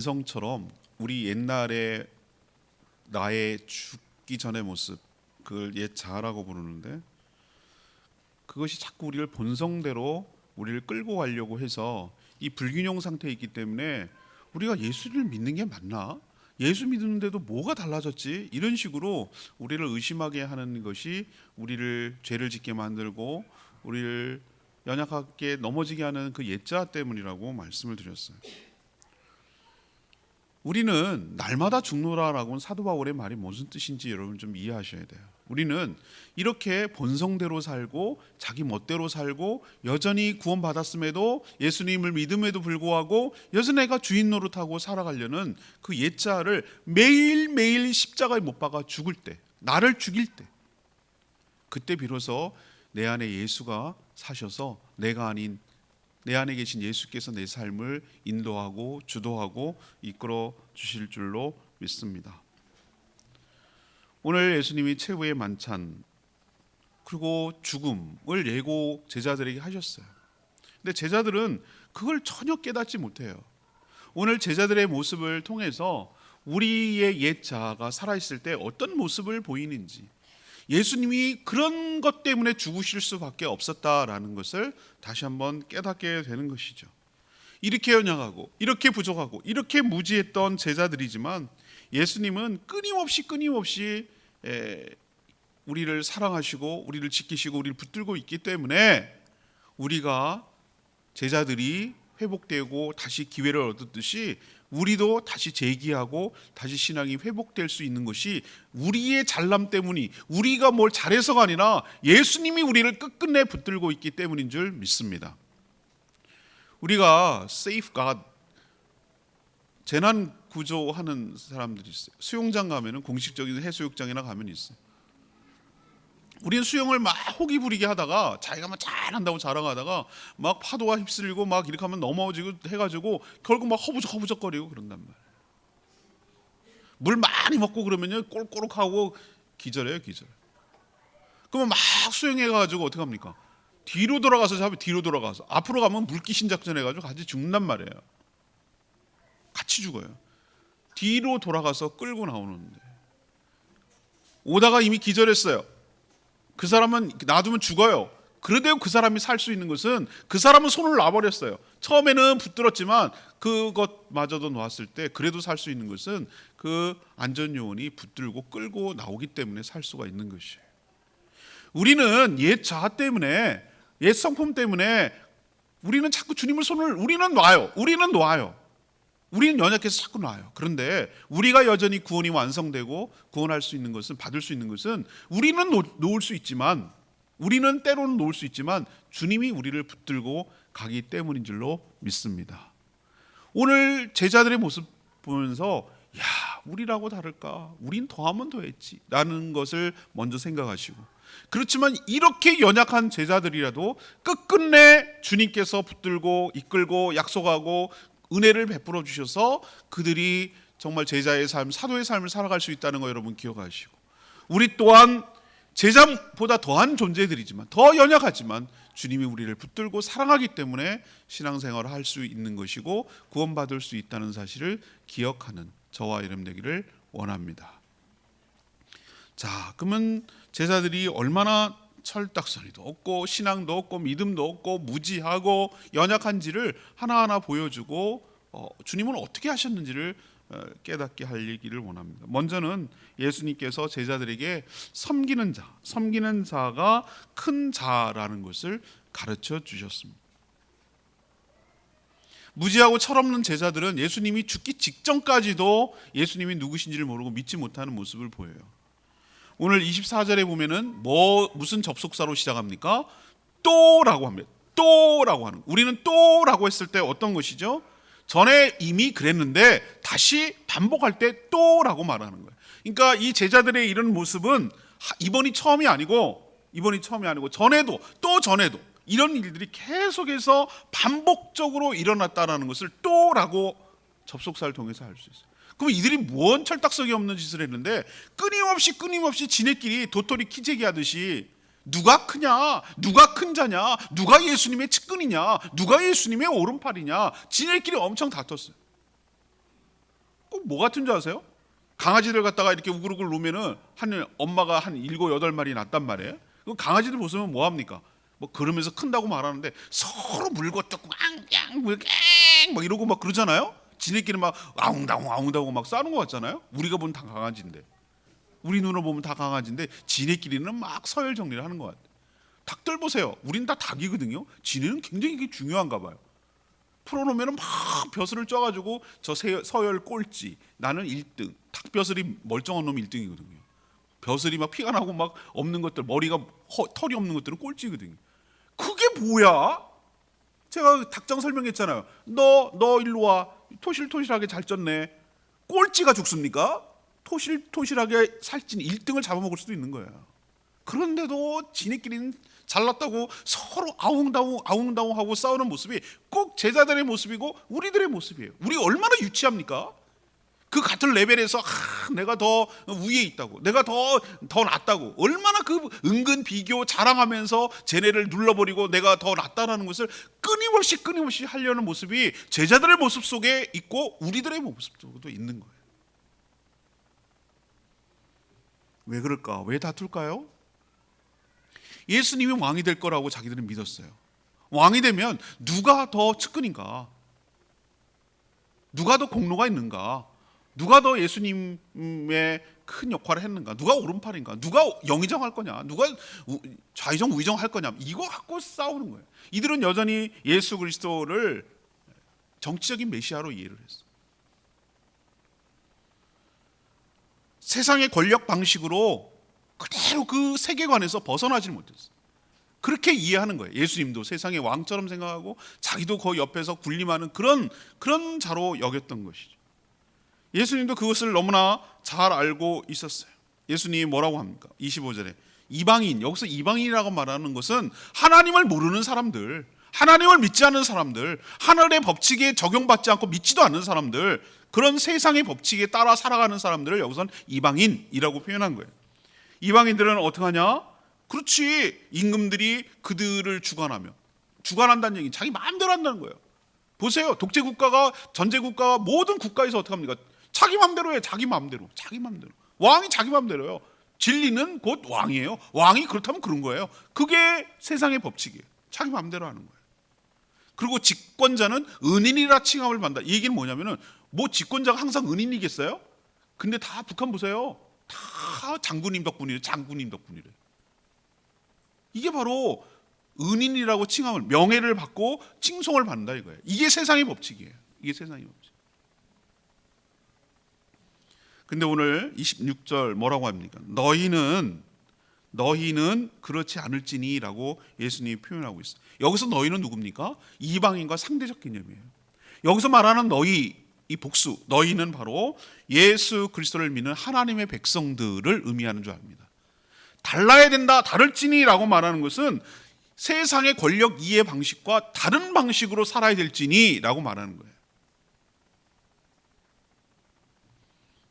성처럼 우리 옛날에 나의 죽기 전의 모습, 그걸 옛 자아라고 부르는데, 그것이 자꾸 우리를 본성대로 우리를 끌고 가려고 해서 이 불균형 상태에 있기 때문에 우리가 예수를 믿는 게 맞나? 예수 믿는데도 뭐가 달라졌지? 이런 식으로 우리를 의심하게 하는 것이 우리를 죄를 짓게 만들고 우리를 연약하게 넘어지게 하는 그 옛자아 때문이라고 말씀을 드렸어요. 우리는 날마다 죽노라라고는 사도 바울의 말이 무슨 뜻인지 여러분 좀 이해하셔야 돼요. 우리는 이렇게 본성대로 살고 자기 멋대로 살고 여전히 구원받았음에도 예수님을 믿음에도 불구하고 여전히 내가 주인 노릇하고 살아가려는 그 옛자를 매일매일 십자가에 못 박아 죽을 때, 나를 죽일 때, 그때 비로소 내 안에 예수가 사셔서 내가 아닌 내 안에 계신 예수께서 내 삶을 인도하고 주도하고 이끌어 주실 줄로 믿습니다. 오늘 예수님이 최후의 만찬 그리고 죽음을 예고 제자들에게 하셨어요. 근데 제자들은 그걸 전혀 깨닫지 못해요. 오늘 제자들의 모습을 통해서 우리의 옛 자아가 살아있을 때 어떤 모습을 보이는지, 예수님이 그런 것 때문에 죽으실 수밖에 없었다라는 것을 다시 한번 깨닫게 되는 것이죠. 이렇게 연약하고 이렇게 부족하고 이렇게 무지했던 제자들이지만 예수님은 끊임없이 우리를 사랑하시고 우리를 지키시고 우리를 붙들고 있기 때문에 우리가 제자들이 회복되고 다시 기회를 얻었듯이 우리도 다시 재기하고 다시 신앙이 회복될 수 있는 것이 우리의 잘남 때문이, 우리가 뭘 잘해서가 아니라 예수님이 우리를 끝끝내 붙들고 있기 때문인 줄 믿습니다. 우리가 safeguard, 재난 구조하는 사람들이 있어요. 수영장 가면은 공식적인 해수욕장이나 가면 있어요. 우리는 수영을 막 호기 부리게 하다가 자기가 막 잘한다고 자랑하다가 막 파도가 휩쓸리고 막 이렇게 하면 넘어지고 해가지고 결국 막 허부적거리고 그런단 말이에요. 물 많이 먹고 그러면요 꼴꼴하고 기절해요, 기절. 그러면 막 수영해가지고 어떻게 합니까? 뒤로 돌아가서 앞으로 가면 물귀신 작전해가지고 같이 죽는단 말이에요. 같이 죽어요. 뒤로 돌아가서 끌고 나오는데 오다가 이미 기절했어요. 그 사람은 놔두면 죽어요. 그런데 그 사람이 살 수 있는 것은 그 사람은 손을 놔버렸어요. 처음에는 붙들었지만 그것마저도 놓았을 때 그래도 살 수 있는 것은 그 안전요원이 붙들고 끌고 나오기 때문에 살 수가 있는 것이에요. 우리는 옛 자아 때문에, 옛 성품 때문에 우리는 자꾸 주님을 우리는 놔요. 우리는 연약해서 자꾸 놔요. 그런데 우리가 여전히 구원이 완성되고 구원할 수 있는 것은, 받을 수 있는 것은 우리는 놓을 수 있지만, 우리는 때로는 놓을 수 있지만 주님이 우리를 붙들고 가기 때문인 줄로 믿습니다. 오늘 제자들의 모습 보면서 야, 우리라고 다를까? 우린 더하면 더했지 라는 것을 먼저 생각하시고, 그렇지만 이렇게 연약한 제자들이라도 끝끝내 주님께서 붙들고 이끌고 약속하고 은혜를 베풀어 주셔서 그들이 정말 제자의 삶, 사도의 삶을 살아갈 수 있다는 거 여러분 기억하시고, 우리 또한 제자보다 더한 존재들이지만, 더 연약하지만 주님이 우리를 붙들고 사랑하기 때문에 신앙생활을 할 수 있는 것이고 구원받을 수 있다는 사실을 기억하는 저와 여러분 되기를 원합니다. 자, 그러면 제자들이 얼마나 철딱서니도 없고 신앙도 없고 믿음도 없고 무지하고 연약한지를 하나하나 보여주고 주님은 어떻게 하셨는지를 깨닫게 하기를 원합니다. 먼저는 예수님께서 제자들에게 섬기는 자가 큰 자라는 것을 가르쳐 주셨습니다. 무지하고 철없는 제자들은 예수님이 죽기 직전까지도 예수님이 누구신지를 모르고 믿지 못하는 모습을 보여요. 오늘 24절에 보면은 무슨 접속사로 시작합니까? 또라고 합니다. 또라고 하는. 우리는 또라고 했을 때 어떤 것이죠? 전에 이미 그랬는데 다시 반복할 때 또라고 말하는 거예요. 그러니까 이 제자들의 이런 모습은 이번이 처음이 아니고 전에도 또 전에도 이런 일들이 계속해서 반복적으로 일어났다는 것을 또라고 접속사를 통해서 알 수 있어요. 그럼 이들이 뭔 철딱서기 없는 짓을 했는데 끊임없이 지네끼리 도토리 키재기 하듯이 누가 크냐, 누가 큰 자냐, 누가 예수님의 측근이냐, 누가 예수님의 오른팔이냐 지네끼리 엄청 다퉜어요. 뭐 같은 줄 아세요? 강아지들 갖다가 이렇게 우글우글 놓으면은 한 엄마가 한 7, 8마리 낳단 말이에요. 그 강아지들 보시면 뭐 합니까? 뭐 그러면서 큰다고 말하는데 서로 물고 뜯고 앙앙 막 이러고 막 그러잖아요. 지네끼리 막 아웅다웅 막 싸우는 것 같잖아요. 우리가 보면 다 강아지인데, 우리 눈으로 보면 다 강아지인데 지네끼리는 막 서열 정리를 하는 것 같아요. 닭들 보세요. 우린 다 닭이거든요. 지네는 굉장히 이게 중요한가 봐요. 풀어놓으면 막 벼슬을 쪄가지고 저 서열 꼴찌, 나는 1등. 닭벼슬이 멀쩡한 놈이 1등이거든요. 벼슬이 막 피가 나고 막 없는 것들, 머리가 털이 없는 것들은 꼴찌거든요. 그게 뭐야? 제가 닭장 설명했잖아요. 너 일로 와. 토실토실하게 잘 쪘네. 꼴찌가 죽습니까? 토실토실하게 살찐 1등을 잡아먹을 수도 있는 거예요. 그런데도 지네끼리는 잘났다고 서로 아웅다웅 하고 싸우는 모습이 꼭 제자들의 모습이고 우리들의 모습이에요. 우리 얼마나 유치합니까? 그 같은 레벨에서 내가 더 위에 있다고, 내가 더 낫다고, 얼마나 그 은근 비교 자랑하면서 쟤네를 눌러버리고 내가 더 낫다라는 것을 끊임없이 하려는 모습이 제자들의 모습 속에 있고 우리들의 모습 속에도 있는 거예요. 왜 그럴까? 왜 다툴까요? 예수님이 왕이 될 거라고 자기들은 믿었어요. 왕이 되면 누가 더 측근인가? 누가 더 공로가 있는가? 누가 더 예수님의 큰 역할을 했는가? 누가 오른팔인가? 누가 영의정할 거냐? 누가 좌의정 우의정 할 거냐? 이거 갖고 싸우는 거예요. 이들은 여전히 예수 그리스도를 정치적인 메시아로 이해를 했어요. 세상의 권력 방식으로 그대로 그 세계관에서 벗어나지 못했어요. 그렇게 이해하는 거예요. 예수님도 세상의 왕처럼 생각하고 자기도 그 옆에서 군림하는 그런 자로 여겼던 것이죠. 예수님도 그것을 너무나 잘 알고 있었어요. 예수님이 뭐라고 합니까? 25절에 이방인, 여기서 이방인이라고 말하는 것은 하나님을 모르는 사람들, 하나님을 믿지 않는 사람들, 하늘의 법칙에 적용받지 않고 믿지도 않는 사람들, 그런 세상의 법칙에 따라 살아가는 사람들을 여기서는 이방인이라고 표현한 거예요. 이방인들은 어떻게 하냐? 그렇지, 임금들이 그들을 주관한다는 얘기는 자기 마음대로 한다는 거예요. 보세요, 독재국가가, 전제국가가 모든 국가에서 어떻게 합니까? 자기 마음대로 해요. 자기 마음대로. 왕이 자기 마음대로요. 진리는 곧 왕이에요. 왕이 그렇다면 그런 거예요. 그게 세상의 법칙이에요. 자기 마음대로 하는 거예요. 그리고 집권자는 은인이라 칭함을 받는다. 이 얘기는 뭐냐면은, 뭐 집권자가 항상 은인이겠어요? 근데 다 북한 보세요. 다 장군님 덕분이래. 이게 바로 은인이라고 칭함을, 명예를 받고 칭송을 받는다 이거예요. 이게 세상의 법칙이에요. 이게 세상의 법칙. 근데 오늘 26절 뭐라고 합니까? 너희는 그렇지 않을지니라고 예수님이 표현하고 있어요. 여기서 너희는 누굽니까? 이방인과 상대적 개념이에요. 여기서 말하는 너희, 이 복수, 너희는 바로 예수 그리스도를 믿는 하나님의 백성들을 의미하는 줄 압니다. 달라야 된다, 다를지니라고 말하는 것은 세상의 권력 이해 방식과 다른 방식으로 살아야 될지니라고 말하는 거예요.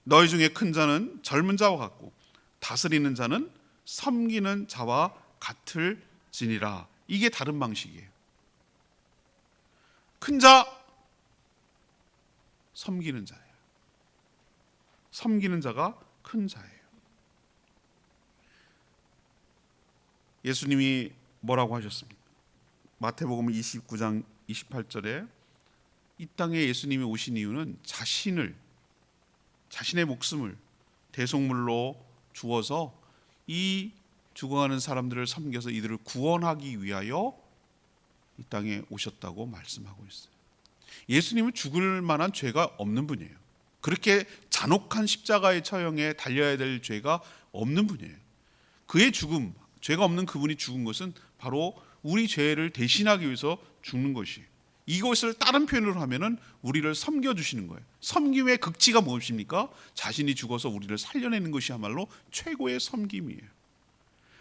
너희 중에 큰 자는 젊은 자와 같고 다스리는 자는 섬기는 자와 같을지니라. 이게 다른 방식이에요. 큰 자, 섬기는 자예요. 섬기는 자가 큰 자예요. 예수님이 뭐라고 하셨습니까? 마태복음 29장 28절에 이 땅에 예수님이 오신 이유는 자신의 목숨을 대속물로 주어서 이 죽어가는 사람들을 섬겨서 이들을 구원하기 위하여 이 땅에 오셨다고 말씀하고 있어요. 예수님은 죽을 만한 죄가 없는 분이에요. 그렇게 잔혹한 십자가의 처형에 달려야 될 죄가 없는 분이에요. 그의 죽음, 죄가 없는 그분이 죽은 것은 바로 우리 죄를 대신하기 위해서 죽는 것이에요. 이것을 다른 표현으로 하면은 우리를 섬겨주시는 거예요. 섬김의 극치가 무엇입니까? 자신이 죽어서 우리를 살려내는 것이야말로 최고의 섬김이에요.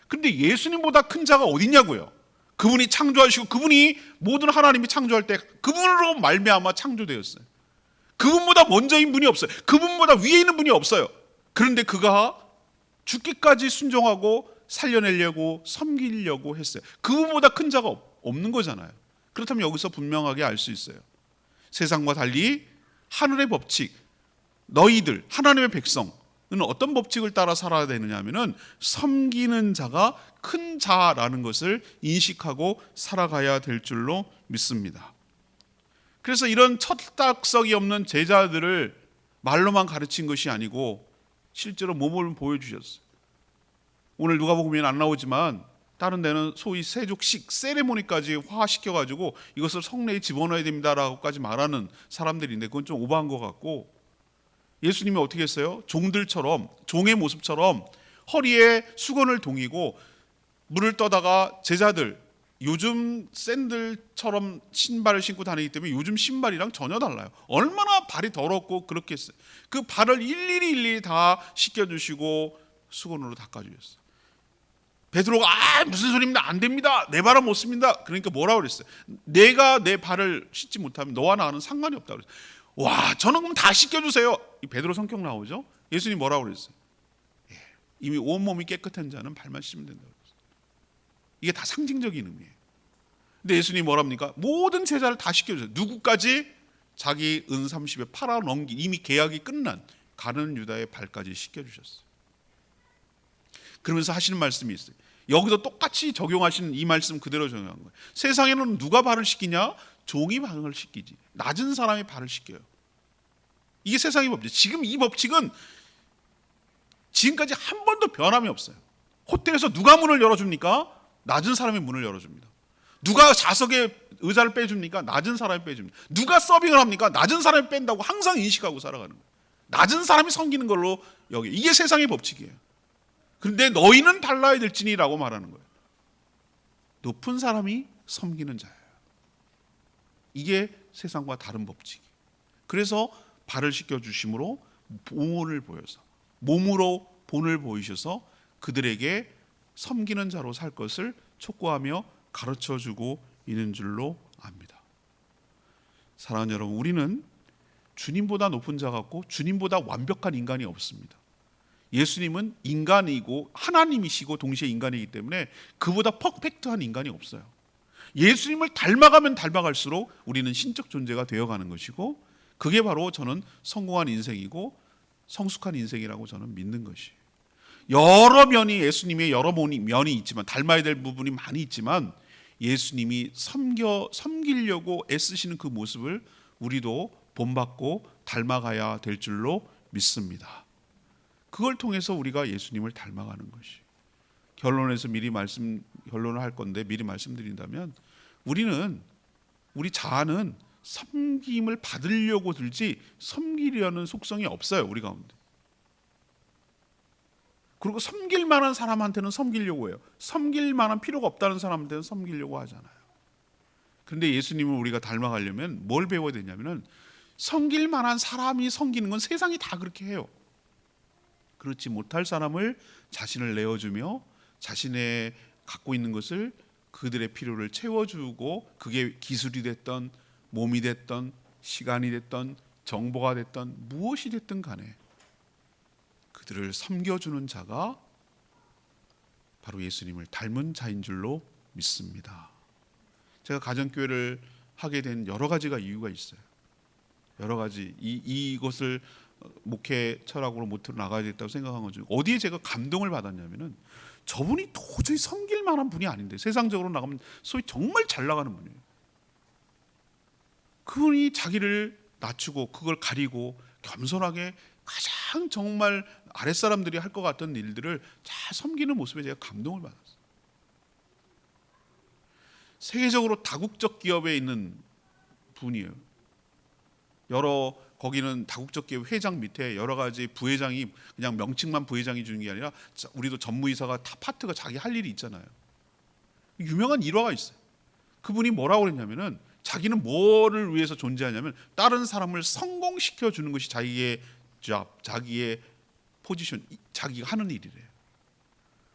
근데 예수님보다 큰 자가 어딨냐고요. 그분이 창조하시고 그분이 모든 하나님이 창조할 때 그분으로 말미암아 창조되었어요. 그분보다 먼저인 분이 없어요. 그분보다 위에 있는 분이 없어요. 그런데 그가 죽기까지 순종하고 살려내려고 섬기려고 했어요. 그분보다 큰 자가 없는 거잖아요. 그렇다면 여기서 분명하게 알 수 있어요. 세상과 달리 하늘의 법칙, 너희들 하나님의 백성은 어떤 법칙을 따라 살아야 되느냐 하면은 섬기는 자가 큰 자라는 것을 인식하고 살아가야 될 줄로 믿습니다. 그래서 이런 철딱서기 없는 제자들을 말로만 가르친 것이 아니고 실제로 몸을 보여주셨어요. 오늘 누가복음에는 안 나오지만 다른 데는 소위 세족식 세레모니까지 화시켜가지고 이것을 성내에 집어넣어야 됩니다라고까지 말하는 사람들인데 그건 좀 오버한 것 같고, 예수님이 어떻게 했어요? 종들처럼, 종의 모습처럼 허리에 수건을 동이고 물을 떠다가 제자들, 요즘 샌들처럼 신발을 신고 다니기 때문에 요즘 신발이랑 전혀 달라요. 얼마나 발이 더럽고 그렇게 했어요. 그 발을 일일이 다 씻겨주시고 수건으로 닦아주셨어요. 베드로가 무슨 소리입니다, 안 됩니다, 내 발은 못 씁니다. 그러니까 뭐라고 그랬어요? 내가 내 발을 씻지 못하면 너와 나는 상관이 없다고 그랬어요. 와, 저는 그럼 다 씻겨주세요. 이 베드로 성격 나오죠? 예수님 뭐라고 그랬어요? 이미 온몸이 깨끗한 자는 발만 씻으면 된다고 그랬어요. 이게 다 상징적인 의미예요. 근데 예수님이 뭐랍니까? 모든 제자를 다 씻겨주세요. 누구까지? 자기 은 30에 팔아 넘긴 이미 계약이 끝난 가룟 유다의 발까지 씻겨주셨어요. 그러면서 하시는 말씀이 있어요. 여기도 똑같이 적용하시는 이 말씀 그대로 적용한 거예요. 세상에는 누가 발을 씻기냐? 종이 발을 씻기지. 낮은 사람이 발을 씻겨요. 이게 세상의 법칙. 지금 이 법칙은 지금까지 한 번도 변함이 없어요. 호텔에서 누가 문을 열어줍니까? 낮은 사람이 문을 열어줍니다. 누가 좌석에 의자를 빼줍니까? 낮은 사람이 빼줍니다. 누가 서빙을 합니까? 낮은 사람이 뺀다고 항상 인식하고 살아가는 거예요. 낮은 사람이 섬기는 걸로 여기, 이게 세상의 법칙이에요. 그런데 너희는 달라야 될지니라고 말하는 거예요. 높은 사람이 섬기는 자예요. 이게 세상과 다른 법칙이에요. 그래서 발을 씻겨주심으로 본을 보여서, 몸으로 본을 보이셔서 그들에게 섬기는 자로 살 것을 촉구하며 가르쳐주고 있는 줄로 압니다. 사랑하는 여러분, 우리는 주님보다 높은 자 같고 주님보다 완벽한 인간이 없습니다. 예수님은 인간이고 하나님이시고 동시에 인간이기 때문에 그보다 퍼펙트한 인간이 없어요. 예수님을 닮아가면 닮아갈수록 우리는 신적 존재가 되어가는 것이고, 그게 바로 저는 성공한 인생이고 성숙한 인생이라고 저는 믿는 것이에요. 여러 면이, 예수님의 여러 면이 있지만, 닮아야 될 부분이 많이 있지만, 예수님이 섬기려고 애쓰시는 그 모습을 우리도 본받고 닮아가야 될 줄로 믿습니다. 그걸 통해서 우리가 예수님을 닮아가는 것이. 결론을 할 건데 미리 말씀드린다면, 우리 자아는 섬김을 받으려고 들지 섬기려는 속성이 없어요, 우리 가운데. 그리고 섬길 만한 사람한테는 섬기려고 해요. 섬길 만한 필요가 없다는 사람한테는 섬기려고 하잖아요. 그런데 예수님을 우리가 닮아가려면 뭘 배워야 되냐면은, 섬길 만한 사람이 섬기는 건 세상이 다 그렇게 해요. 그렇지 못할 사람을 자신을 내어주며 자신의 갖고 있는 것을, 그들의 필요를 채워주고, 그게 기술이 됐던 몸이 됐던 시간이 됐던 정보가 됐던 무엇이 됐든 간에 그들을 섬겨주는 자가 바로 예수님을 닮은 자인 줄로 믿습니다. 제가 가정교회를 하게 된 여러 가지가 이유가 있어요. 여러 가지 이것을 목회 철학으로 모토로 나가야 됐다고 생각한 거죠. 어디에 제가 감동을 받았냐면은, 저분이 도저히 섬길 만한 분이 아닌데, 세상적으로 나가면 소위 정말 잘 나가는 분이에요. 그분이 자기를 낮추고 그걸 가리고 겸손하게 가장 정말 아랫사람들이 할 것 같던 일들을 잘 섬기는 모습에 제가 감동을 받았어요. 세계적으로 다국적 기업에 있는 분이에요. 거기는 다국적 기업 회장 밑에 여러 가지 부회장이, 그냥 명칭만 부회장이 주는 게 아니라 우리도 전무이사가 다 파트가 자기 할 일이 있잖아요. 유명한 일화가 있어요. 그분이 뭐라고 그랬냐면은, 자기는 뭐를 위해서 존재하냐면 다른 사람을 성공시켜 주는 것이 자기의 잡, 자기의 포지션, 자기가 하는 일이래요.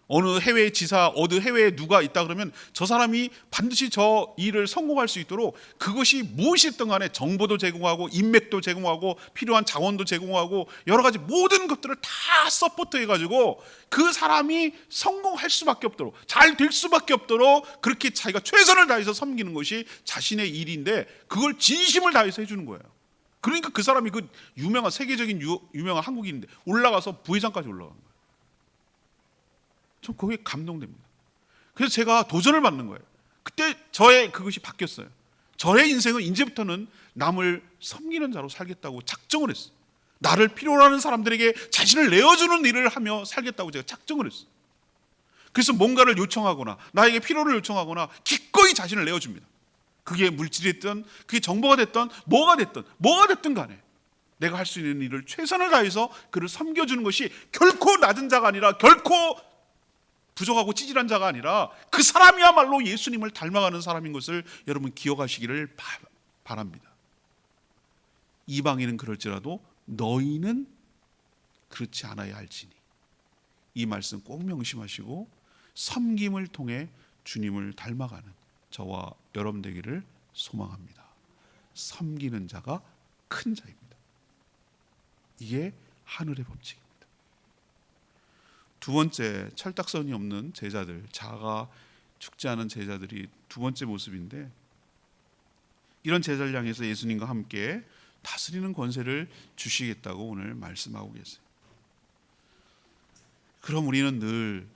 어느 해외 지사, 어느 해외에 누가 있다 그러면 저 사람이 반드시 저 일을 성공할 수 있도록 그것이 무엇이든 간에 정보도 제공하고 인맥도 제공하고 필요한 자원도 제공하고 여러 가지 모든 것들을 다 서포트 해가지고 그 사람이 성공할 수밖에 없도록, 잘 될 수밖에 없도록 그렇게 자기가 최선을 다해서 섬기는 것이 자신의 일인데, 그걸 진심을 다해서 해주는 거예요. 그러니까 그 사람이 그 유명한 세계적인 유명한 한국인인데 올라가서 부회장까지 올라간 거예요. 전 거기에 감동됩니다. 그래서 제가 도전을 받는 거예요. 그때 저의 그것이 바뀌었어요. 저의 인생은 이제부터는 남을 섬기는 자로 살겠다고 작정을 했어요. 나를 필요로 하는 사람들에게 자신을 내어주는 일을 하며 살겠다고 제가 작정을 했어요. 그래서 뭔가를 요청하거나 나에게 필요를 요청하거나 기꺼이 자신을 내어줍니다. 그게 물질이 됐든 그게 정보가 됐든 뭐가 됐든 간에 내가 할 수 있는 일을 최선을 다해서 그를 섬겨주는 것이 결코 낮은 자가 아니라 결코 부족하고 찌질한 자가 아니라 그 사람이야말로 예수님을 닮아가는 사람인 것을 여러분 기억하시기를 바랍니다. 이방인은 그럴지라도 너희는 그렇지 않아야 할지니, 이 말씀 꼭 명심하시고 섬김을 통해 주님을 닮아가는 저와 여러분 되기를 소망합니다. 섬기는 자가 큰 자입니다. 이게 하늘의 법칙입니다. 두 번째, 철딱선이 없는 제자들, 자아가 죽지 않은 제자들이 두 번째 모습인데, 이런 제자를 향해서 예수님과 함께 다스리는 권세를 주시겠다고 오늘 말씀하고 계세요. 그럼 우리는 늘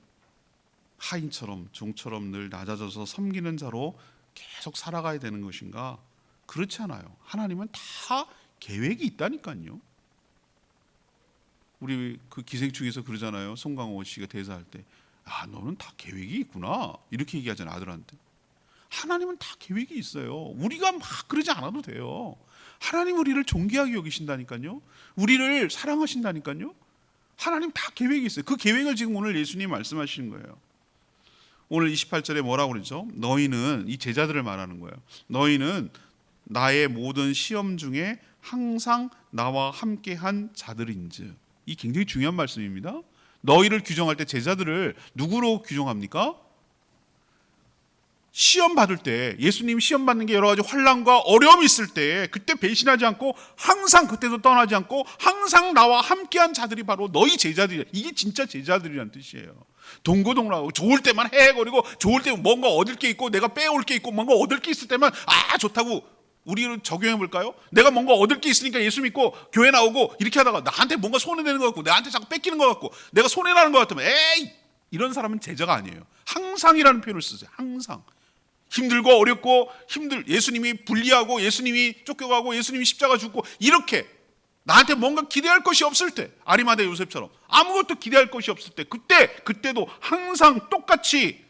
하인처럼 종처럼 늘 낮아져서 섬기는 자로 계속 살아가야 되는 것인가? 그렇지 않아요. 하나님은 다 계획이 있다니까요. 우리 그 기생충에서 그러잖아요. 송강호 씨가 대사할 때, 아, 너는 다 계획이 있구나, 이렇게 얘기하잖아요, 아들한테. 하나님은 다 계획이 있어요. 우리가 막 그러지 않아도 돼요. 하나님 우리를 존귀하게 여기신다니까요. 우리를 사랑하신다니까요. 하나님 다 계획이 있어요. 그 계획을 지금 오늘 예수님이 말씀하시는 거예요. 오늘 28절에 뭐라고 그러죠? 너희는, 이 제자들을 말하는 거예요. 너희는 나의 모든 시험 중에 항상 나와 함께한 자들인즉. 이 굉장히 중요한 말씀입니다. 너희를 규정할 때 제자들을 누구로 규정합니까? 시험 받을 때, 예수님 시험 받는 게 여러 가지 환난과 어려움이 있을 때 그때 배신하지 않고 항상 그때도 떠나지 않고 항상 나와 함께한 자들이 바로 너희 제자들이야. 이게 진짜 제자들이라는 뜻이에요. 동고동락하고 좋을 때만 헤헤거리고 좋을 때 뭔가 얻을 게 있고 내가 빼올 게 있고 뭔가 얻을 게 있을 때만 아 좋다고 우리는 적용해 볼까요? 내가 뭔가 얻을 게 있으니까 예수 믿고 교회 나오고 이렇게 하다가 나한테 뭔가 손해되는 것 같고 나한테 자꾸 뺏기는 것 같고 내가 손해나는 것 같으면 에이, 이런 사람은 제자가 아니에요. 항상이라는 표현을 쓰세요. 항상. 힘들고 어렵고 예수님이 불리하고 예수님이 쫓겨가고 예수님이 십자가 죽고 이렇게 나한테 뭔가 기대할 것이 없을 때, 아리마대 요셉처럼 아무것도 기대할 것이 없을 때, 그때도 항상 똑같이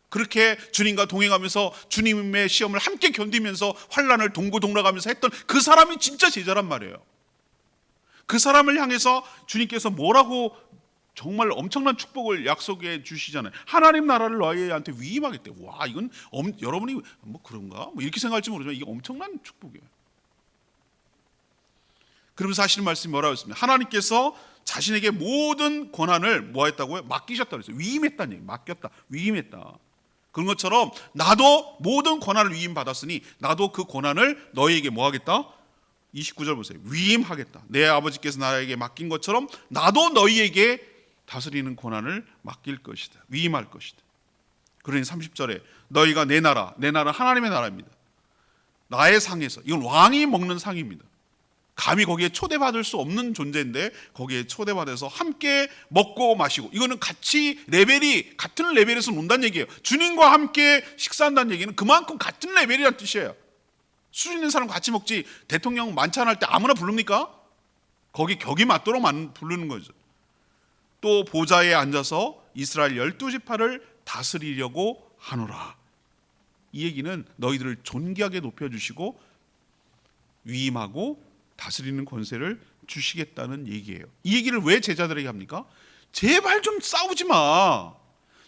그렇게 주님과 동행하면서 주님의 시험을 함께 견디면서 환난을 동고동락하면서 했던 그 사람이 진짜 제자란 말이에요. 그 사람을 향해서 주님께서 뭐라고 정말 엄청난 축복을 약속해 주시잖아요. 하나님 나라를 너희한테 위임하겠대. 와, 이건 여러분이 뭐 그런가? 뭐 이렇게 생각할지 모르지만 이게 엄청난 축복이에요. 그러면서 하시는 말씀이 뭐라고 했습니까? 하나님께서 자신에게 모든 권한을 뭐 했다고요? 맡기셨다 그랬어요. 위임했다는 얘기. 맡겼다. 위임했다. 그런 것처럼 나도 모든 권한을 위임받았으니 나도 그 권한을 너희에게 뭐 하겠다? 29절 보세요. 위임하겠다. 내 아버지께서 나에게 맡긴 것처럼 나도 너희에게 다스리는 권한을 맡길 것이다. 위임할 것이다. 그러니 30절에 너희가 내 나라 하나님의 나라입니다. 나의 상에서, 이건 왕이 먹는 상입니다. 감히 거기에 초대받을 수 없는 존재인데 거기에 초대받아서 함께 먹고 마시고, 이거는 같이 같은 레벨에서 논다는 얘기예요. 주님과 함께 식사한다는 얘기는 그만큼 같은 레벨이라는 뜻이에요. 술 있는 사람 같이 먹지 대통령 만찬할 때 아무나 부릅니까? 거기 격이 맞도록 부르는 거죠. 또 보좌에 앉아서 이스라엘 12지파를 다스리려고 하노라. 이 얘기는 너희들을 존귀하게 높여주시고 위임하고 다스리는 권세를 주시겠다는 얘기예요. 이 얘기를 왜 제자들에게 합니까? 제발 좀 싸우지 마.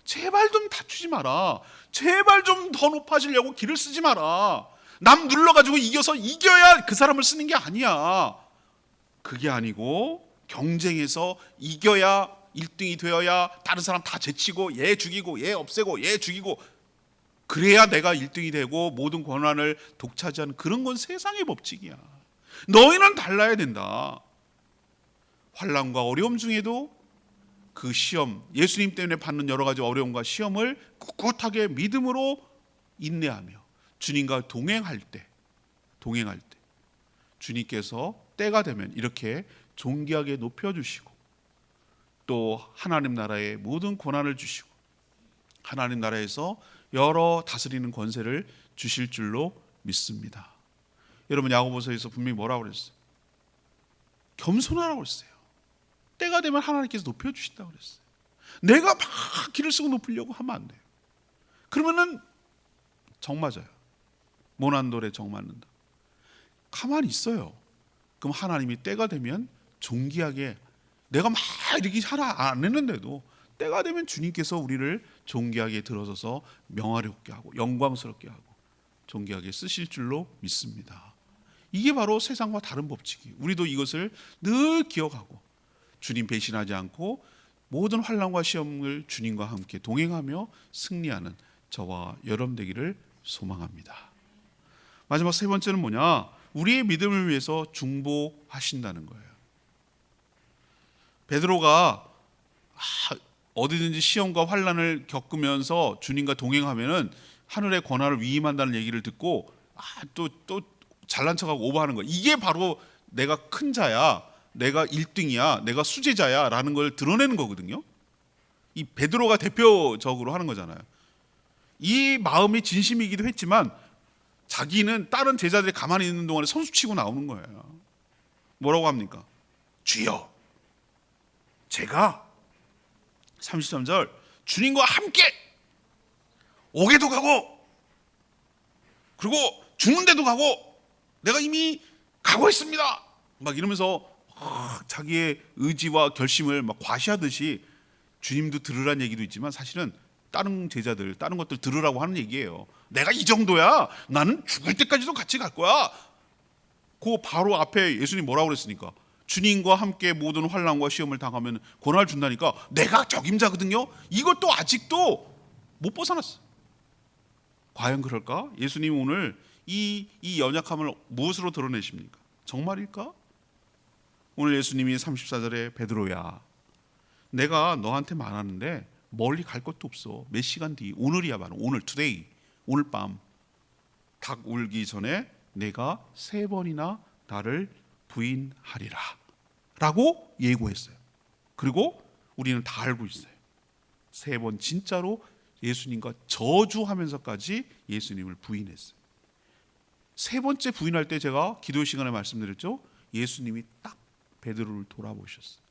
제발 좀 다투지 마라. 제발 좀 더 높아지려고 길을 쓰지 마라. 남 눌러가지고 이겨야 그 사람을 쓰는 게 아니야. 그게 아니고 경쟁에서 이겨야 1등이 되어야 다른 사람 다 제치고 얘 죽이고 얘 없애고 얘 죽이고 그래야 내가 1등이 되고 모든 권한을 독차지하는 그런 건 세상의 법칙이야. 너희는 달라야 된다. 환난과 어려움 중에도 그 시험, 예수님 때문에 받는 여러 가지 어려움과 시험을 꿋꿋하게 믿음으로 인내하며 주님과 동행할 때 주님께서 때가 되면 이렇게 존귀하게 높여주시고 또 하나님 나라의 모든 권한을 주시고 하나님 나라에서 여러 다스리는 권세를 주실 줄로 믿습니다. 여러분 야고보서에서 분명히 뭐라고 그랬어요? 겸손하라고 그랬어요. 때가 되면 하나님께서 높여주신다고 그랬어요. 내가 막 길을 쓰고 높이려고 하면 안 돼요. 그러면은 정 맞아요. 모난 돌에 정 맞는다. 가만히 있어요. 그럼 하나님이 때가 되면 존귀하게 내가 막 이렇게 하나 안 했는데도 때가 되면 주님께서 우리를 존귀하게 들어서서 명화롭게 하고 영광스럽게 하고 존귀하게 쓰실 줄로 믿습니다. 이게 바로 세상과 다른 법칙이에요. 우리도 이것을 늘 기억하고 주님 배신하지 않고 모든 환난과 시험을 주님과 함께 동행하며 승리하는 저와 여러분 되기를 소망합니다. 마지막 세 번째는 뭐냐? 우리의 믿음을 위해서 중보하신다는 거예요. 베드로가 어디든지 시험과 환난을 겪으면서 주님과 동행하면은 하늘의 권한을 위임한다는 얘기를 듣고 또 잘난 척하고 오버하는 거예요. 이게 바로 내가 큰 자야, 내가 1등이야, 내가 수제자야 라는 걸 드러내는 거거든요. 이 베드로가 대표적으로 하는 거잖아요. 이 마음이 진심이기도 했지만 자기는 다른 제자들이 가만히 있는 동안에 선수치고 나오는 거예요. 뭐라고 합니까? 주여, 제가 33절 주님과 함께 옥에도 가고 그리고 죽는 데도 가고 내가 이미 각오했습니다. 막 이러면서 자기의 의지와 결심을 막 과시하듯이 주님도 들으란 얘기도 있지만 사실은 다른 제자들, 다른 것들 들으라고 하는 얘기예요. 내가 이 정도야. 나는 죽을 때까지도 같이 갈 거야. 그 바로 앞에 예수님 뭐라고 그랬습니까? 주님과 함께 모든 환난과 시험을 당하면 권한을 준다니까 내가 적임자거든요. 이것도 아직도 못 벗어났어. 과연 그럴까? 예수님 오늘 이 연약함을 무엇으로 드러내십니까? 정말일까? 오늘 예수님이 34절에 베드로야, 내가 너한테 말하는데 멀리 갈 것도 없어. 몇 시간 뒤, 오늘이야 바로 오늘, 투데이, 오늘 밤 닭 울기 전에 내가 3번이나 나를 부인하리라 라고 예고했어요. 그리고 우리는 다 알고 있어요. 3번 진짜로 예수님과 저주하면서까지 예수님을 부인했어요. 3번째 부인할 때 제가 기도 시간에 말씀드렸죠. 예수님이 딱 베드로를 돌아보셨어요.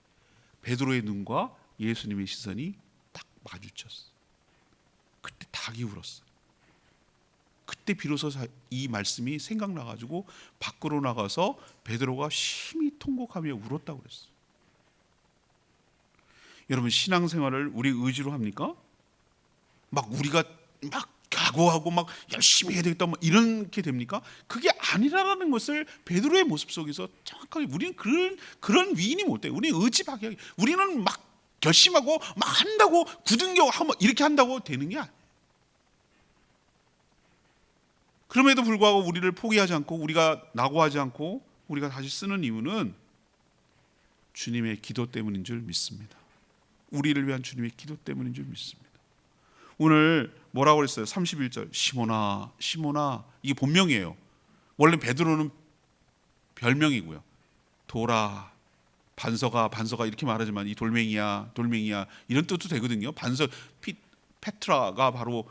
베드로의 눈과 예수님의 시선이 딱 마주쳤어요. 그때 닭이 울었어요. 그때 비로소 이 말씀이 생각나가지고 밖으로 나가서 베드로가 심히 통곡하며 울었다고 그랬어요. 여러분 신앙생활을 우리 의지로 합니까? 막 우리가 막 각오하고 막 열심히 해야 되겠다 막 이렇게 됩니까? 그게 아니라는 것을 베드로의 모습 속에서 정확하게 우리는 그런 위인이 못 돼요. 우리는 의지박약해. 우리는 막 결심하고 막 한다고 굳은겨하고 이렇게 한다고 되는 게 아니에요. 그럼에도 불구하고 우리를 포기하지 않고 우리가 낙오하지 않고 우리가 다시 쓰는 이유는 주님의 기도 때문인 줄 믿습니다. 우리를 위한 주님의 기도 때문인 줄 믿습니다. 오늘 뭐라고 그랬어요? 31절 시몬아 시몬아, 이게 본명이에요. 원래 베드로는 별명이고요. 돌아, 반서가 이렇게 말하지만 이 돌멩이야 이런 뜻도 되거든요. 반서 페트라가 바로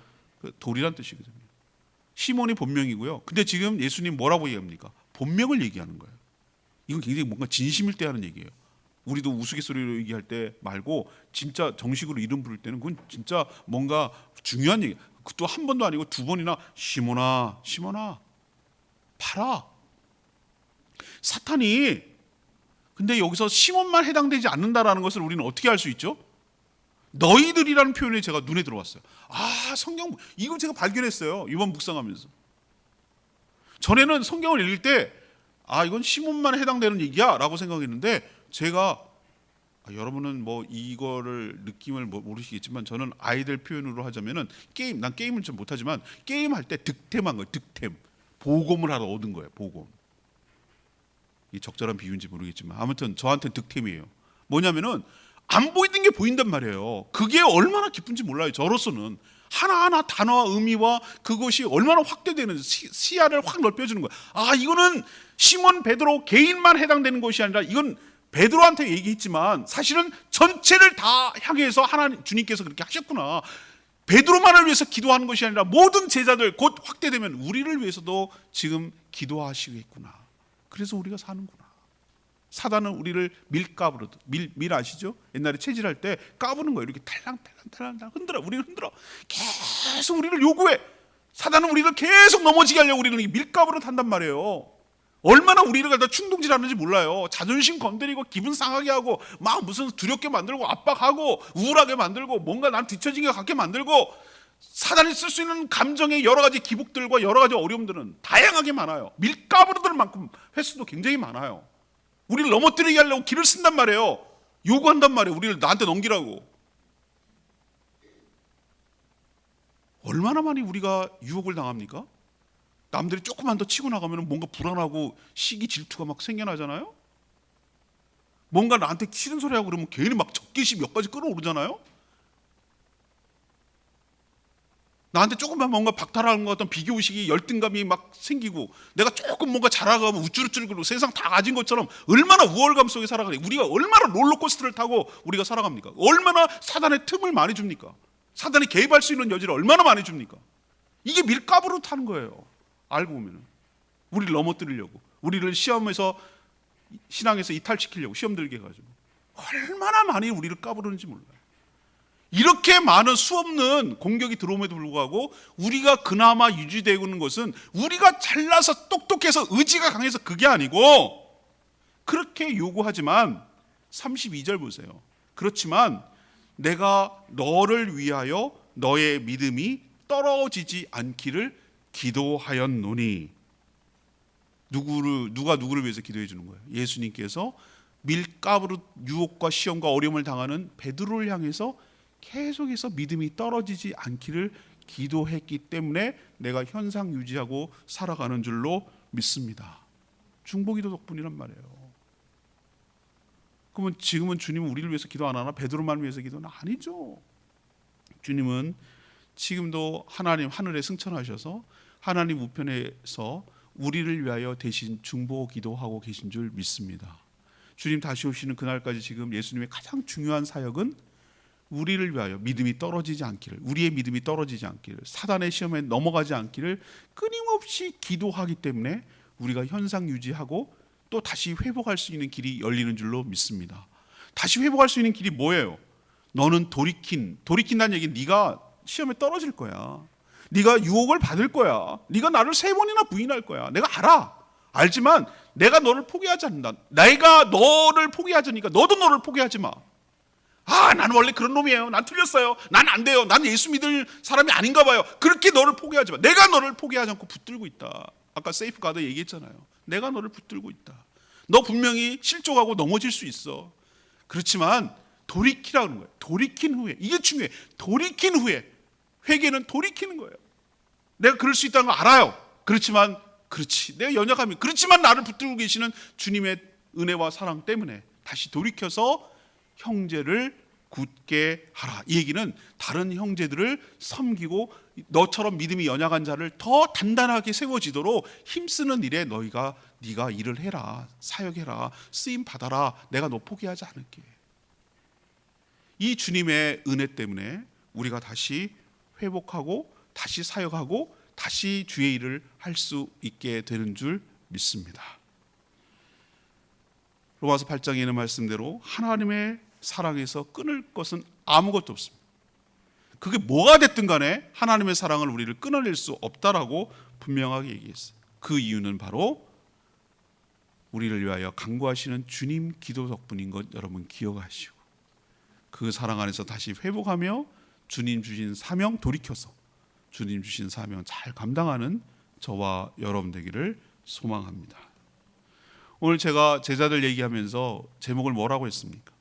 돌이란 뜻이거든요. 시몬이 본명이고요. 근데 지금 예수님 뭐라고 얘기합니까? 본명을 얘기하는 거예요. 이건 굉장히 뭔가 진심일 때 하는 얘기예요. 우리도 우스갯소리로 얘기할 때 말고 진짜 정식으로 이름 부를 때는 그건 진짜 뭔가 중요한 얘기. 또 한 번도 아니고 2번이나 시몬아 봐라. 사탄이 근데 여기서 시몬만 해당되지 않는다라는 것을 우리는 어떻게 알 수 있죠? 너희들이라는 표현이 제가 눈에 들어왔어요. 성경 이걸 제가 발견했어요. 이번 묵상하면서. 전에는 성경을 읽을 때 이건 시몬만 해당되는 얘기야 라고 생각했는데 제가 여러분은 뭐 이거를 느낌을 모르시겠지만 저는 아이들 표현으로 하자면은 난 게임을 좀 못하지만 게임할 때 득템한 거예요. 득템. 보검을 하러 얻은 거예요. 보검. 이 적절한 비유인지 모르겠지만 아무튼 저한테는 득템이에요. 뭐냐면은 안 보이던 게 보인단 말이에요. 그게 얼마나 기쁜지 몰라요. 저로서는 하나하나 단어와 의미와 그것이 얼마나 확대되는 시야를 확 넓혀주는 거야. 아, 이거는 시몬 베드로 개인만 해당되는 것이 아니라 이건 베드로한테 얘기했지만 사실은 전체를 다 향해서 하나님 주님께서 그렇게 하셨구나. 베드로만을 위해서 기도하는 것이 아니라 모든 제자들 곧 확대되면 우리를 위해서도 지금 기도하시겠구나. 그래서 우리가 사는구나. 사단은 우리를 밀가부르, 밀 아시죠? 옛날에 체질할 때 까부는 거예요. 이렇게 탈랑탈랑 흔들어, 우리를 흔들어. 계속 우리를 요구해. 사단은 우리를 계속 넘어지게 하려고 우리는 밀가부르 한단 말이에요. 얼마나 우리를 갖다 충동질하는지 몰라요. 자존심 건드리고 기분 상하게 하고 막 무슨 두렵게 만들고 압박하고 우울하게 만들고 뭔가 난 뒤처진 것 같게 만들고, 사단이 쓸 수 있는 감정의 여러 가지 기복들과 여러 가지 어려움들은 다양하게 많아요. 밀가부르들 만큼 횟수도 굉장히 많아요. 우리를 넘어뜨리게 하려고 길을 쓴단 말이에요. 요구한단 말이에요. 우리를 나한테 넘기라고. 얼마나 많이 우리가 유혹을 당합니까? 남들이 조금만 더 치고 나가면 뭔가 불안하고 시기 질투가 막 생겨나잖아요. 뭔가 나한테 싫은 소리 하고 그러면 괜히 막 적개시 몇 가지 끌어오르잖아요. 나한테 조금만 뭔가 박탈하는 것 같은 비교의식이 열등감이 막 생기고, 내가 조금 뭔가 잘하면 우쭐우쭐거리고 세상 다 가진 것처럼 얼마나 우월감 속에 살아가니, 우리가 얼마나 롤러코스터를 타고 우리가 살아갑니까? 얼마나 사단의 틈을 많이 줍니까? 사단이 개입할 수 있는 여지를 얼마나 많이 줍니까? 이게 밀가부로 타는 거예요. 알고 보면은 우리를 넘어뜨리려고, 우리를 시험에서 신앙에서 이탈시키려고 시험 들게 해가지고 얼마나 많이 우리를 까부르는지 몰라요. 이렇게 많은 수없는 공격이 들어옴에도 불구하고 우리가 그나마 유지되고 있는 것은 우리가 잘나서 똑똑해서 의지가 강해서 그게 아니고, 그렇게 요구하지만 32절 보세요. 그렇지만 내가 너를 위하여 너의 믿음이 떨어지지 않기를 기도하였노니. 누가 누구를 위해서 기도해 주는 거예요? 예수님께서 밀가부르 유혹과 시험과 어려움을 당하는 베드로를 향해서 계속해서 믿음이 떨어지지 않기를 기도했기 때문에 내가 현상 유지하고 살아가는 줄로 믿습니다. 중보기도 덕분이란 말이에요. 그러면 지금은 주님은 우리를 위해서 기도 안 하나? 베드로만 위해서 기도는 아니죠. 주님은 지금도 하나님 하늘에 승천하셔서 하나님 우편에서 우리를 위하여 대신 중보 기도하고 계신 줄 믿습니다. 주님 다시 오시는 그날까지 지금 예수님의 가장 중요한 사역은 우리를 위하여 믿음이 떨어지지 않기를, 우리의 믿음이 떨어지지 않기를, 사단의 시험에 넘어가지 않기를 끊임없이 기도하기 때문에 우리가 현상 유지하고 또 다시 회복할 수 있는 길이 열리는 줄로 믿습니다. 다시 회복할 수 있는 길이 뭐예요? 너는 돌이킨다는 얘기는 네가 시험에 떨어질 거야. 네가 유혹을 받을 거야. 네가 나를 3번이나 부인할 거야. 내가 알지만 내가 너를 포기하지 않는다. 내가 너를 포기하지 않으니까 너도 너를 포기하지 마. 나는 원래 그런 놈이에요. 난 틀렸어요. 난 안 돼요. 난 예수 믿을 사람이 아닌가 봐요. 그렇게 너를 포기하지 마. 내가 너를 포기하지 않고 붙들고 있다. 아까 세이프 가드 얘기했잖아요. 내가 너를 붙들고 있다. 너 분명히 실족하고 넘어질 수 있어. 그렇지만 돌이키라는 거예요. 돌이킨 후에. 이게 중요해. 돌이킨 후에. 회개는 돌이키는 거예요. 내가 그럴 수 있다는 거 알아요. 그렇지만 내가 연약함이, 그렇지만 나를 붙들고 계시는 주님의 은혜와 사랑 때문에 다시 돌이켜서 형제를 굳게 하라. 이 얘기는 다른 형제들을 섬기고 너처럼 믿음이 연약한 자를 더 단단하게 세워지도록 힘쓰는 일에 네가 일을 해라. 사역해라. 쓰임 받아라. 내가 너 포기하지 않을게. 이 주님의 은혜 때문에 우리가 다시 회복하고 다시 사역하고 다시 주의 일을 할 수 있게 되는 줄 믿습니다. 로마서 8장에 있는 말씀대로 하나님의 사랑에서 끊을 것은 아무것도 없습니다. 그게 뭐가 됐든 간에 하나님의 사랑을 우리를 끊어낼 수 없다라고 분명하게 얘기했어요. 그 이유는 바로 우리를 위하여 간구하시는 주님 기도 덕분인 것 여러분 기억하시고, 그 사랑 안에서 다시 회복하며 주님 주신 사명 돌이켜서 주님 주신 사명 잘 감당하는 저와 여러분 되기를 소망합니다. 오늘 제가 제자들 얘기하면서 제목을 뭐라고 했습니까?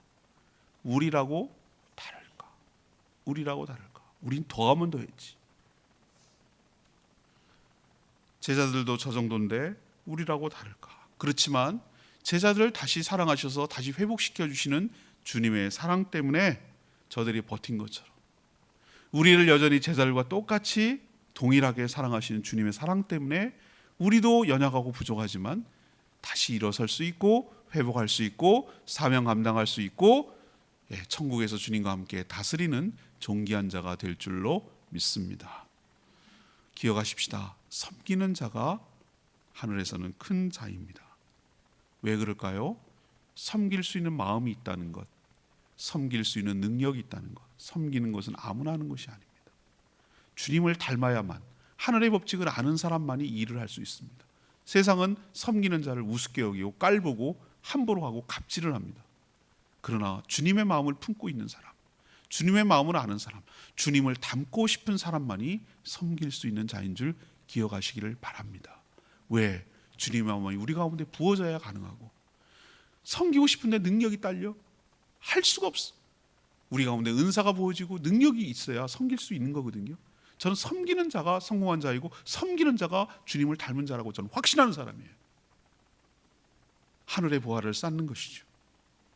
우리라고 다를까? 우리라고 다를까? 우린 더하면 더했지. 제자들도 저 정도인데 우리라고 다를까? 그렇지만 제자들을 다시 사랑하셔서 다시 회복시켜 주시는 주님의 사랑 때문에 저들이 버틴 것처럼 우리를 여전히 제자들과 똑같이 동일하게 사랑하시는 주님의 사랑 때문에 우리도 연약하고 부족하지만 다시 일어설 수 있고 회복할 수 있고 사명 감당할 수 있고 천국에서 주님과 함께 다스리는 존귀한 자가 될 줄로 믿습니다. 기억하십시다. 섬기는 자가 하늘에서는 큰 자입니다. 왜 그럴까요? 섬길 수 있는 마음이 있다는 것, 섬길 수 있는 능력이 있다는 것. 섬기는 것은 아무나 하는 것이 아닙니다. 주님을 닮아야만, 하늘의 법칙을 아는 사람만이 이 일을 할 수 있습니다. 세상은 섬기는 자를 우습게 여기고 깔보고 함부로 하고 갑질을 합니다. 그러나 주님의 마음을 품고 있는 사람, 주님의 마음을 아는 사람, 주님을 닮고 싶은 사람만이 섬길 수 있는 자인 줄 기억하시기를 바랍니다. 왜? 주님의 마음이 우리 가운데 부어져야 가능하고, 섬기고 싶은데 능력이 딸려? 할 수가 없어. 우리 가운데 은사가 부어지고 능력이 있어야 섬길 수 있는 거거든요. 저는 섬기는 자가 성공한 자이고 섬기는 자가 주님을 닮은 자라고 저는 확신하는 사람이에요. 하늘의 보화를 쌓는 것이죠.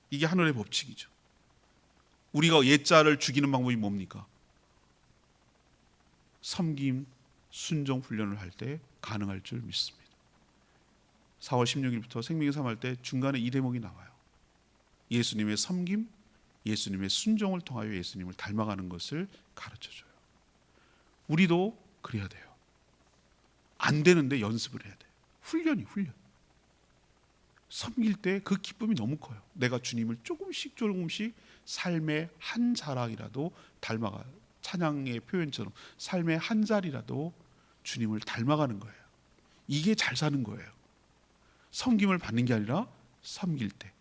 이게 하늘의 법칙이죠. 우리가 옛자를 죽이는 방법이 뭡니까? 섬김, 순종 훈련을 할 때 가능할 줄 믿습니다. 4월 16일부터 생명의 삶 할 때 중간에 이 대목이 나와요. 예수님의 섬김, 예수님의 순종을 통하여 예수님을 닮아가는 것을 가르쳐줘요. 우리도 그래야 돼요. 안 되는데 연습을 해야 돼요. 훈련. 섬길 때 그 기쁨이 너무 커요. 내가 주님을 조금씩 삶의 한 자락이라도 닮아가요. 찬양의 표현처럼 삶의 한 자리라도 주님을 닮아가는 거예요. 이게 잘 사는 거예요. 섬김을 받는 게 아니라 섬길 때,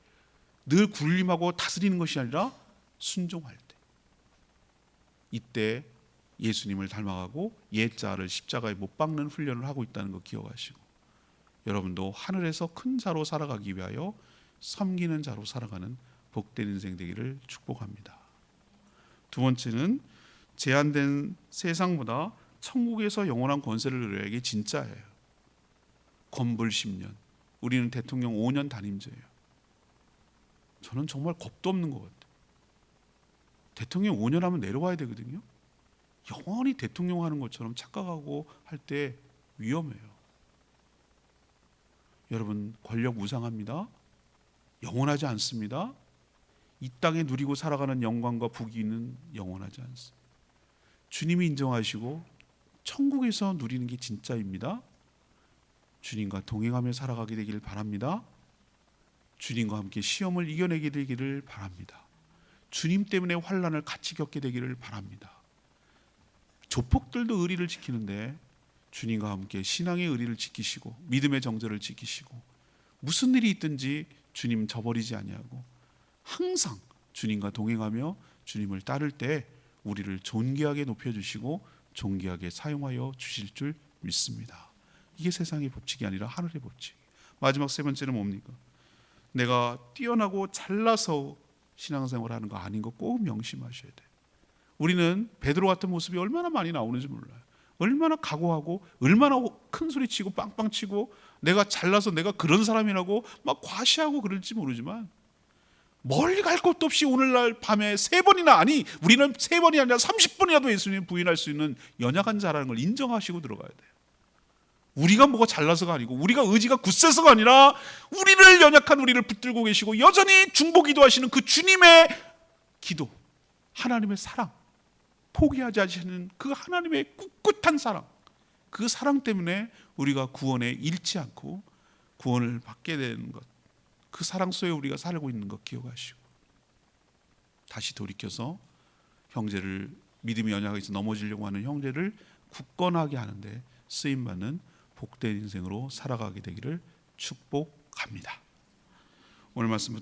늘 굴림하고 다스리는 것이 아니라 순종할 때, 이때 예수님을 닮아가고 옛자를 십자가에 못 박는 훈련을 하고 있다는 거 기억하시고, 여러분도 하늘에서 큰 자로 살아가기 위하여 섬기는 자로 살아가는 복된 인생 되기를 축복합니다. 두 번째는 제한된 세상보다 천국에서 영원한 권세를 누려야 이게 진짜예요. 건불 10년, 우리는 대통령 5년 단임제예요. 저는 정말 겁도 없는 것 같아요. 대통령 5년 하면 내려와야 되거든요. 영원히 대통령 하는 것처럼 착각하고 할 때 위험해요. 여러분, 권력 무상합니다. 영원하지 않습니다. 이 땅에 누리고 살아가는 영광과 부귀는 영원하지 않습니다. 주님이 인정하시고 천국에서 누리는 게 진짜입니다. 주님과 동행하며 살아가게 되기를 바랍니다. 주님과 함께 시험을 이겨내게 되기를 바랍니다. 주님 때문에 환난을 같이 겪게 되기를 바랍니다. 조폭들도 의리를 지키는데 주님과 함께 신앙의 의리를 지키시고 믿음의 정절을 지키시고 무슨 일이 있든지 주님 저버리지 아니하고 항상 주님과 동행하며 주님을 따를 때 우리를 존귀하게 높여주시고 존귀하게 사용하여 주실 줄 믿습니다. 이게 세상의 법칙이 아니라 하늘의 법칙. 마지막 세 번째는 뭡니까? 내가 뛰어나고 잘나서 신앙생활을 하는 거 아닌 거 꼭 명심하셔야 돼요. 우리는 베드로 같은 모습이 얼마나 많이 나오는지 몰라요. 얼마나 각오하고 얼마나 큰 소리 치고 빵빵 치고 내가 잘나서 내가 그런 사람이라고 막 과시하고 그럴지 모르지만 멀리 갈 곳도 없이 오늘날 밤에 3번이나, 아니 우리는 3번이 아니라 30번이라도 예수님 부인할 수 있는 연약한 자라는 걸 인정하시고 들어가야 돼요. 우리가 뭐가 잘나서가 아니고 우리가 의지가 굳세서가 아니라 우리를, 연약한 우리를 붙들고 계시고 여전히 중보기도 하시는 그 주님의 기도, 하나님의 사랑, 포기하지 않으시는 그 하나님의 꿋꿋한 사랑, 그 사랑 때문에 우리가 구원에 잃지 않고 구원을 받게 되는 것, 그 사랑 속에 우리가 살고 있는 것 기억하시고 다시 돌이켜서 형제를, 믿음이 연약해서 넘어지려고 하는 형제를 굳건하게 하는데 쓰임받는 복된 인생으로 살아가게 되기를 축복합니다. 오늘 말씀